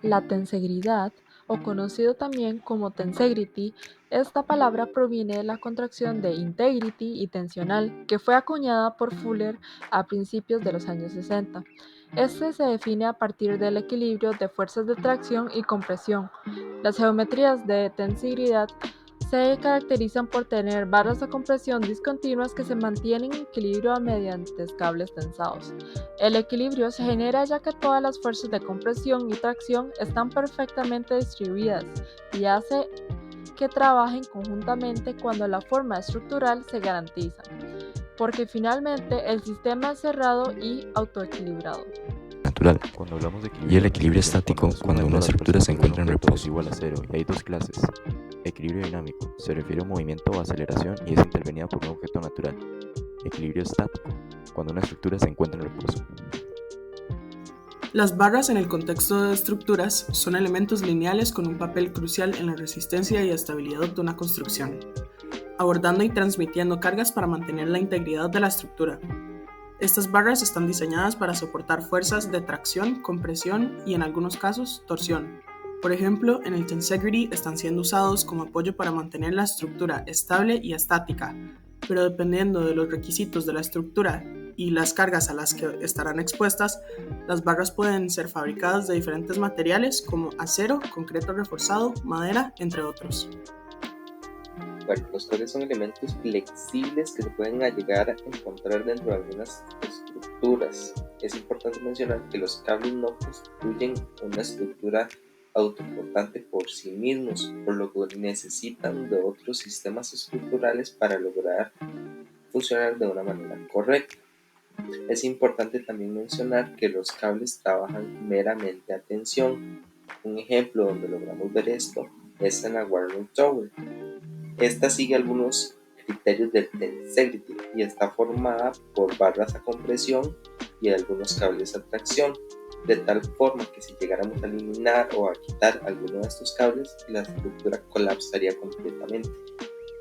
La tensegridad, o conocido también como tensegrity, esta palabra proviene de la contracción de integrity y tensional, que fue acuñada por Fuller a principios de los años 60. Este se define a partir del equilibrio de fuerzas de tracción y compresión. Las geometrías de tensegridad se caracterizan por tener barras de compresión discontinuas que se mantienen en equilibrio mediante cables tensados. El equilibrio se genera ya que todas las fuerzas de compresión y tracción están perfectamente distribuidas y hace que trabajen conjuntamente cuando la forma estructural se garantiza, porque finalmente el sistema es cerrado y autoequilibrado. Natural. Cuando hablamos de Y el equilibrio equilibrio dinámico, estático es cuando una cuando las estructura fuerzas se sobre un encuentra en objeto es reposo. igual a cero, y hay dos clases. Equilibrio dinámico se refiere a un movimiento o aceleración y es intervenida por un objeto natural. Equilibrio estático, cuando una estructura se encuentra en reposo. Las barras en el contexto de estructuras son elementos lineales con un papel crucial en la resistencia y estabilidad de una construcción, abordando y transmitiendo cargas para mantener la integridad de la estructura. Estas barras están diseñadas para soportar fuerzas de tracción, compresión y en algunos casos torsión. Por ejemplo, en el tensegrity están siendo usados como apoyo para mantener la estructura estable y estática, pero dependiendo de los requisitos de la estructura y las cargas a las que estarán expuestas, las barras pueden ser fabricadas de diferentes materiales como acero, concreto reforzado, madera, entre otros. Bueno, los cables son elementos flexibles que se pueden llegar a encontrar dentro de algunas estructuras. Es importante mencionar que los cables no constituyen una estructura autoportante por sí mismos, por lo que necesitan de otros sistemas estructurales para lograr funcionar de una manera correcta. Es importante también mencionar que los cables trabajan meramente a tensión. Un ejemplo donde logramos ver esto es en la Warner Tower. Esta sigue algunos criterios del tensegrity y está formada por barras a compresión y algunos cables a tracción, de tal forma que si llegáramos a eliminar o a quitar alguno de estos cables, la estructura colapsaría completamente.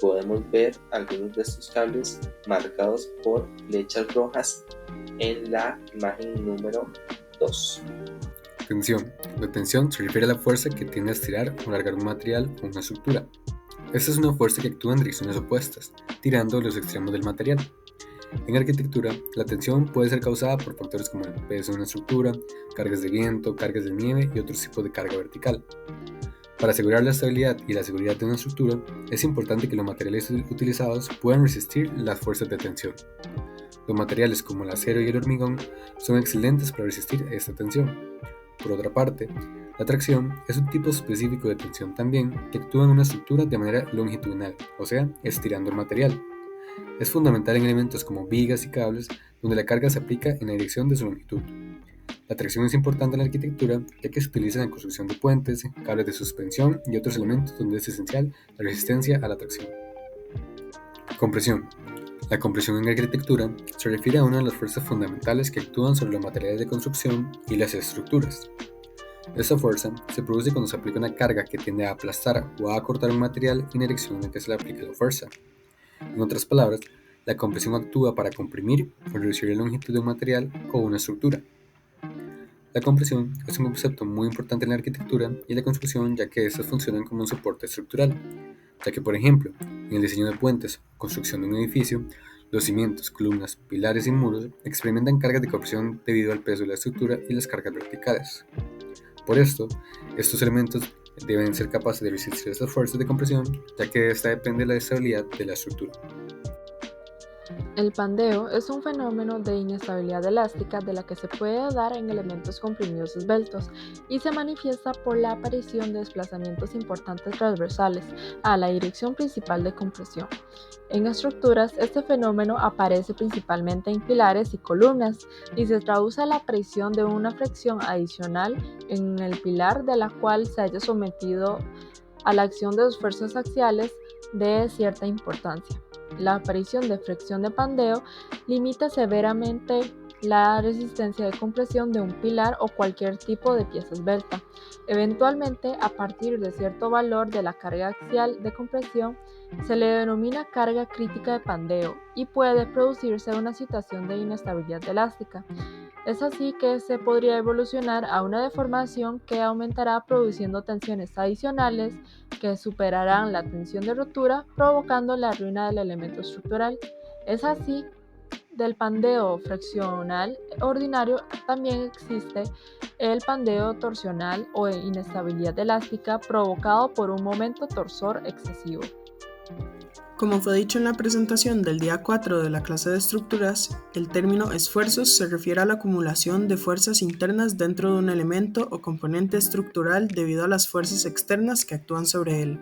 Podemos ver algunos de estos cables marcados por flechas rojas en la imagen número 2. Tensión. La tensión se refiere a la fuerza que tiende a estirar o alargar un material o una estructura. Esta es una fuerza que actúa en direcciones opuestas, tirando los extremos del material. En arquitectura, la tensión puede ser causada por factores como el peso de una estructura, cargas de viento, cargas de nieve y otros tipos de carga vertical. Para asegurar la estabilidad y la seguridad de una estructura, es importante que los materiales utilizados puedan resistir las fuerzas de tensión. Los materiales como el acero y el hormigón son excelentes para resistir esta tensión. Por otra parte, la tracción es un tipo específico de tensión también que actúa en una estructura de manera longitudinal, o sea, estirando el material. Es fundamental en elementos como vigas y cables, donde la carga se aplica en la dirección de su longitud. La tracción es importante en la arquitectura, ya que se utiliza en la construcción de puentes, cables de suspensión y otros elementos donde es esencial la resistencia a la tracción. Compresión. La compresión en arquitectura se refiere a una de las fuerzas fundamentales que actúan sobre los materiales de construcción y las estructuras. Esta fuerza se produce cuando se aplica una carga que tiende a aplastar o a acortar un material en la dirección en la que se le aplica la fuerza. En otras palabras, la compresión actúa para comprimir o reducir la longitud de un material o una estructura. La compresión es un concepto muy importante en la arquitectura y en la construcción, ya que estas funcionan como un soporte estructural, ya que por ejemplo, en el diseño de puentes o construcción de un edificio, los cimientos, columnas, pilares y muros experimentan cargas de compresión debido al peso de la estructura y las cargas verticales. Por esto, estos elementos deben ser capaces de resistir estas fuerzas de compresión, ya que esta depende de la estabilidad de la estructura. El pandeo es un fenómeno de inestabilidad elástica de la que se puede dar en elementos comprimidos esbeltos y se manifiesta por la aparición de desplazamientos importantes transversales a la dirección principal de compresión. En estructuras, este fenómeno aparece principalmente en pilares y columnas y se traduce a la aparición de una fricción adicional en el pilar de la cual se haya sometido a la acción de dos fuerzas axiales de cierta importancia. La aparición de fricción de pandeo limita severamente la resistencia de compresión de un pilar o cualquier tipo de pieza esbelta. Eventualmente, a partir de cierto valor de la carga axial de compresión, se le denomina carga crítica de pandeo y puede producirse una situación de inestabilidad elástica. Es así que se podría evolucionar a una deformación que aumentará produciendo tensiones adicionales que superarán la tensión de rotura, provocando la ruina del elemento estructural. Es así, del pandeo friccional ordinario también existe el pandeo torsional o inestabilidad elástica provocado por un momento torsor excesivo. Como fue dicho en la presentación del día 4 de la clase de estructuras, el término esfuerzos se refiere a la acumulación de fuerzas internas dentro de un elemento o componente estructural debido a las fuerzas externas que actúan sobre él.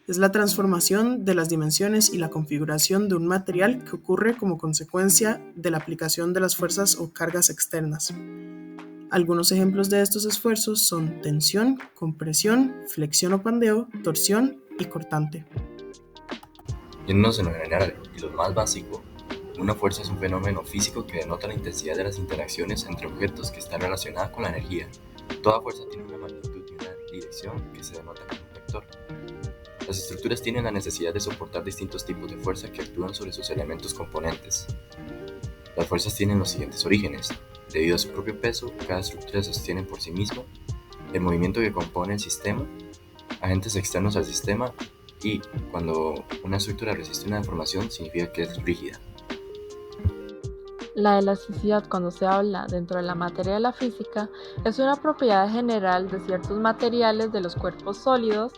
Es la transformación de las dimensiones y la configuración de un material que ocurre como consecuencia de la aplicación de las fuerzas o cargas externas. Algunos ejemplos de estos esfuerzos son tensión, compresión, flexión o pandeo, torsión y cortante. Yéndonos en lo general y lo más básico, una fuerza es un fenómeno físico que denota la intensidad de las interacciones entre objetos que está relacionada con la energía. Toda fuerza tiene una magnitud y una dirección que se denota con un vector. Las estructuras tienen la necesidad de soportar distintos tipos de fuerza que actúan sobre sus elementos componentes. Las fuerzas tienen los siguientes orígenes. Debido a su propio peso, cada estructura se sostiene por sí misma, el movimiento que compone el sistema, agentes externos al sistema y, cuando una estructura resiste una deformación, significa que es rígida. La elasticidad, cuando se habla dentro de la materia de la física, es una propiedad general de ciertos materiales de los cuerpos sólidos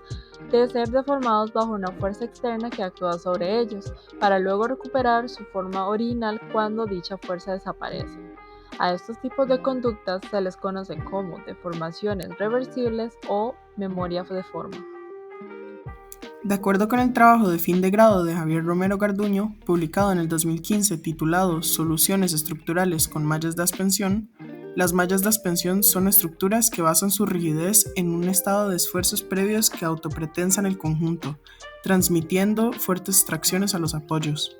de ser deformados bajo una fuerza externa que actúa sobre ellos, para luego recuperar su forma original cuando dicha fuerza desaparece. A estos tipos de conductas se les conoce como deformaciones reversibles o memoria de forma. De acuerdo con el trabajo de fin de grado de Javier Romero Garduño, publicado en el 2015 titulado Soluciones estructurales con mallas de aspensión, las mallas de aspensión son estructuras que basan su rigidez en un estado de esfuerzos previos que autopretensan el conjunto, transmitiendo fuertes tracciones a los apoyos.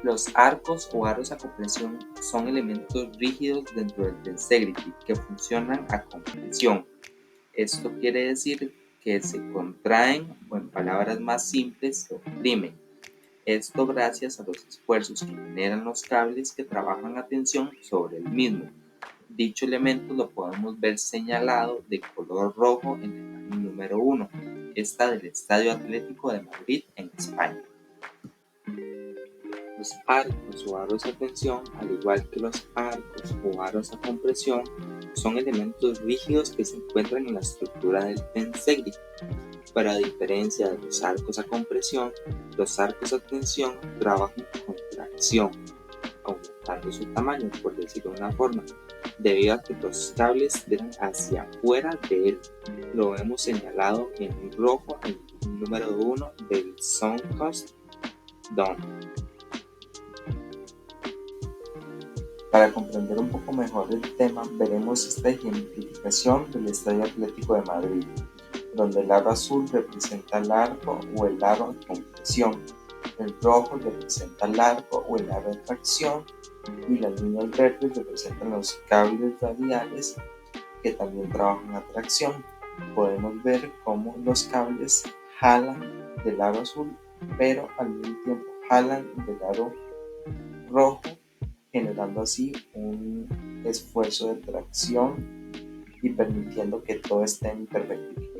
Los arcos o aros a compresión son elementos rígidos dentro del tensegrity que funcionan a compresión. Esto quiere decir que se contraen o, en palabras más simples, se oprimen. Esto gracias a los esfuerzos que generan los cables que trabajan a tensión sobre el mismo. Dicho elemento lo podemos ver señalado de color rojo en la imagen número 1, esta del Estadio Atlético de Madrid en España. Los arcos o aros a tensión, al igual que los arcos o aros a compresión, son elementos rígidos que se encuentran en la estructura del tensegrity. Pero a diferencia de los arcos a compresión, los arcos a tensión trabajan con tracción, aumentando su tamaño, por decirlo de una forma, debido a que los cables vienen hacia afuera de él. Lo vemos señalado en rojo en el número 1 del Suncoast Dome. Para comprender un poco mejor el tema, veremos esta ejemplificación del Estadio Atlético de Madrid, donde el aro azul representa el arco o el aro de compresión, el rojo representa el arco o el aro de tracción y las líneas verdes representan los cables radiales que también trabajan a tracción. Podemos ver cómo los cables jalan del aro azul, pero al mismo tiempo jalan del aro rojo, generando así un esfuerzo de tracción y permitiendo que todo esté en perfecto equilibrio.